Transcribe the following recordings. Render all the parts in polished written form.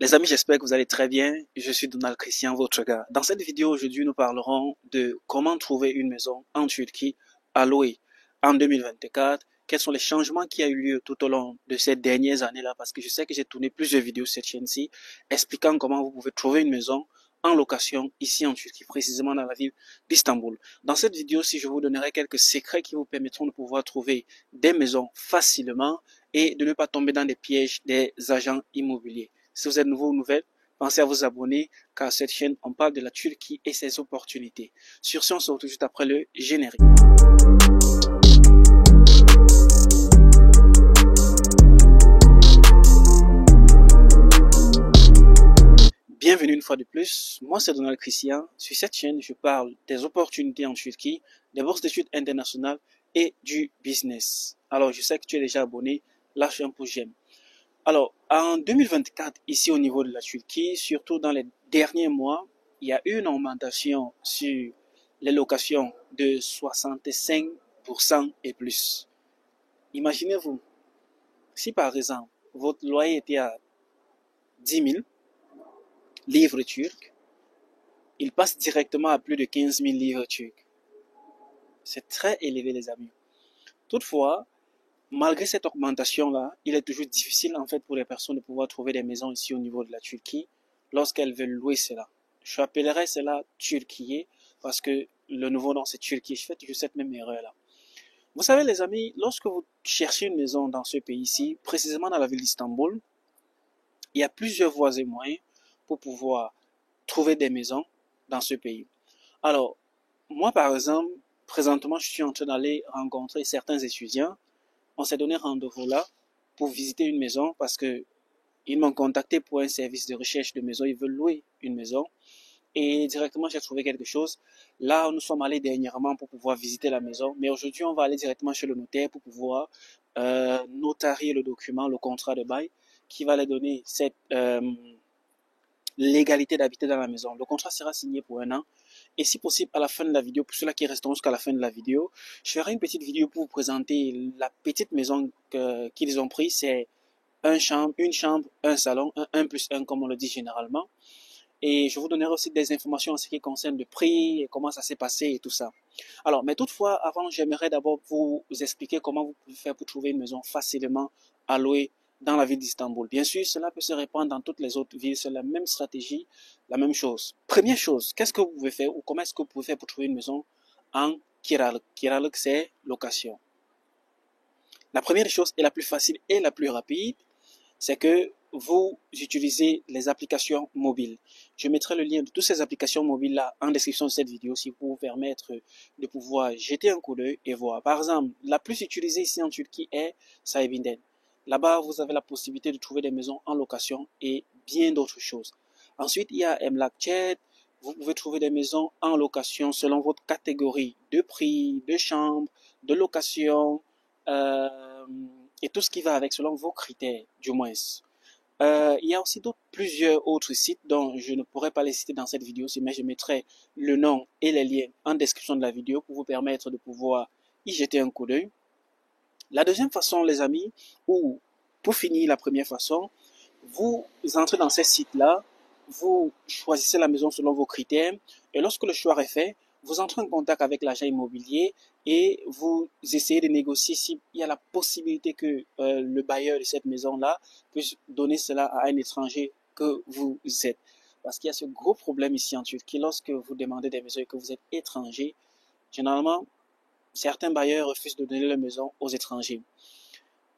Les amis, j'espère que vous allez très bien. Je suis Donald Christian, votre gars. Dans cette vidéo, aujourd'hui, nous parlerons de comment trouver une maison en Turquie à louer en 2024. Quels sont les changements qui ont eu lieu tout au long de ces dernières années-là? Parce que je sais que j'ai tourné plusieurs vidéos sur cette chaîne-ci expliquant comment vous pouvez trouver une maison en location ici en Turquie, précisément dans la ville d'Istanbul. Dans cette vidéo, si je vous donnerai quelques secrets qui vous permettront de pouvoir trouver des maisons facilement et de ne pas tomber dans des pièges des agents immobiliers. Si vous êtes nouveau ou nouvelle, pensez à vous abonner car cette chaîne, on parle de la Turquie et ses opportunités. Sur ce, on se retrouve juste après le générique. Bienvenue une fois de plus, moi c'est Donald Christian. Sur cette chaîne, je parle des opportunités en Turquie, des bourses d'études internationales et du business. Alors, je sais que tu es déjà abonné, lâche un pouce j'aime. Alors, en 2024, ici au niveau de la Turquie, surtout dans les derniers mois, il y a eu une augmentation sur les locations de 65% et plus. Imaginez-vous, si par exemple, votre loyer était à 10 000 livres turcs, il passe directement à plus de 15 000 livres turcs. C'est très élevé, les amis. Toutefois, malgré cette augmentation-là, il est toujours difficile en fait pour les personnes de pouvoir trouver des maisons ici au niveau de la Turquie lorsqu'elles veulent louer cela. Je appellerai cela Turquie parce que le nouveau nom c'est Turquie. Je fais toujours cette même erreur-là. Vous savez les amis, lorsque vous cherchez une maison dans ce pays-ci, précisément dans la ville d'Istanbul, il y a plusieurs voies et moyens pour pouvoir trouver des maisons dans ce pays. Alors, moi par exemple, présentement je suis en train d'aller rencontrer certains étudiants. On s'est donné rendez-vous là pour visiter une maison parce que ils m'ont contacté pour un service de recherche de maison. Ils veulent louer une maison et directement j'ai trouvé quelque chose. Là, nous sommes allés dernièrement pour pouvoir visiter la maison, mais aujourd'hui on va aller directement chez le notaire pour pouvoir notarier le document, le contrat de bail qui va leur donner cette légalité d'habiter dans la maison. Le contrat sera signé pour 1 an. Et si possible, à la fin de la vidéo, pour ceux-là qui resteront jusqu'à la fin de la vidéo, je ferai une petite vidéo pour vous présenter la petite maison qu'ils ont pris. C'est une chambre, un salon, un 1+1 comme on le dit généralement. Et je vous donnerai aussi des informations en ce qui concerne le prix, et comment ça s'est passé et tout ça. Alors, mais toutefois, avant, j'aimerais d'abord vous expliquer comment vous pouvez faire pour trouver une maison facilement à louer dans la ville d'Istanbul. Bien sûr, cela peut se répandre dans toutes les autres villes, c'est la même stratégie, la même chose. Première chose, qu'est-ce que vous pouvez faire ou comment est-ce que vous pouvez faire pour trouver une maison en kiralık? Kiralık, c'est location. La première chose et la plus facile et la plus rapide, c'est que vous utilisez les applications mobiles. Je mettrai le lien de toutes ces applications mobiles-là en description de cette vidéo si pour vous permettre de pouvoir jeter un coup d'œil et voir. Par exemple, la plus utilisée ici en Turquie est Sahibinden. Là-bas, vous avez la possibilité de trouver des maisons en location et bien d'autres choses. Ensuite, il y a Emlakchat. Vous pouvez trouver des maisons en location selon votre catégorie de prix, de chambre, de location, et tout ce qui va avec selon vos critères, du moins. Il y a aussi plusieurs autres sites dont je ne pourrais pas les citer dans cette vidéo, mais je mettrai le nom et les liens en description de la vidéo pour vous permettre de pouvoir y jeter un coup d'œil. La deuxième façon, les amis, ou pour finir la première façon, vous entrez dans ces sites-là, vous choisissez la maison selon vos critères, et lorsque le choix est fait, vous entrez en contact avec l'agent immobilier et vous essayez de négocier s'il y a la possibilité que le bailleur de cette maison-là puisse donner cela à un étranger que vous êtes. Parce qu'il y a ce gros problème ici en Turquie, lorsque vous demandez des maisons et que vous êtes étranger, généralement, certains bailleurs refusent de donner leur maison aux étrangers.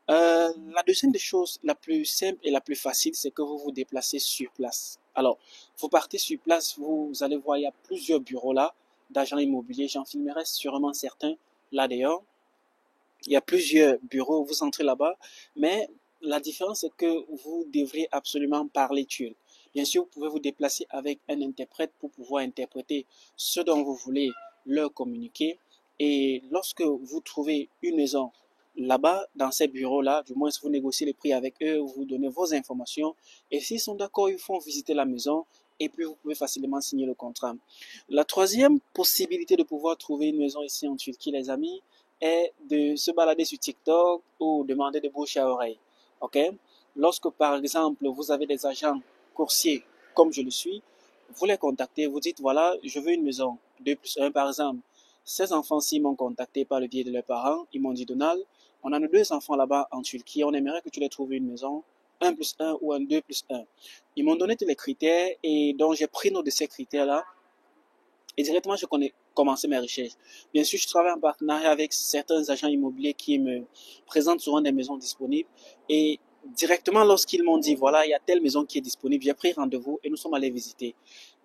La deuxième des choses, la plus simple et la plus facile, c'est que vous vous déplacez sur place. Alors, vous partez sur place, vous allez voir, il y a plusieurs bureaux là, d'agents immobiliers. J'en filmerai sûrement certains là d'ailleurs. Il y a plusieurs bureaux, vous entrez là-bas, mais la différence c'est que vous devrez absolument parler turc. Bien sûr, vous pouvez vous déplacer avec un interprète pour pouvoir interpréter ce dont vous voulez leur communiquer. Et lorsque vous trouvez une maison là-bas, dans ces bureaux-là, du moins vous négociez les prix avec eux, vous donnez vos informations, et s'ils sont d'accord, ils font visiter la maison, et puis vous pouvez facilement signer le contrat. La troisième possibilité de pouvoir trouver une maison ici en Turquie, les amis, est de se balader sur TikTok ou demander de bouche à oreille. Ok? Lorsque, par exemple, vous avez des agents coursier comme je le suis, vous les contactez, vous dites voilà, je veux une maison 2+1 par exemple. Ces enfants-ci m'ont contacté par le biais de leurs parents, ils m'ont dit Donald, on a nos 2 enfants là-bas en Turquie, on aimerait que tu les trouves une maison 1+1 ou un 2+1. Ils m'ont donné tous les critères et donc j'ai pris note de ces critères-là et directement je connais commencé mes recherches. Bien sûr, je travaille en partenariat avec certains agents immobiliers qui me présentent souvent des maisons disponibles et directement lorsqu'ils m'ont dit voilà, il y a telle maison qui est disponible, j'ai pris rendez-vous et nous sommes allés visiter.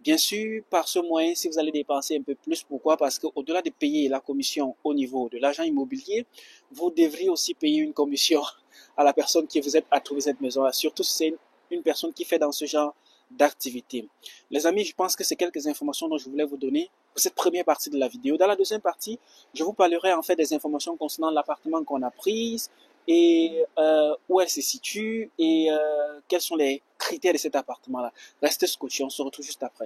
Bien sûr, par ce moyen, si vous allez dépenser un peu plus, pourquoi? Parce qu'au-delà de payer la commission au niveau de l'agent immobilier, vous devriez aussi payer une commission à la personne qui vous aide à trouver cette maison-là, surtout si c'est une personne qui fait dans ce genre d'activité. Les amis, je pense que c'est quelques informations dont je voulais vous donner pour cette première partie de la vidéo. Dans la deuxième partie, je vous parlerai en fait des informations concernant l'appartement qu'on a pris et où elle se situe et quels sont les critères de cet appartement-là. Restez scotchés, on se retrouve juste après.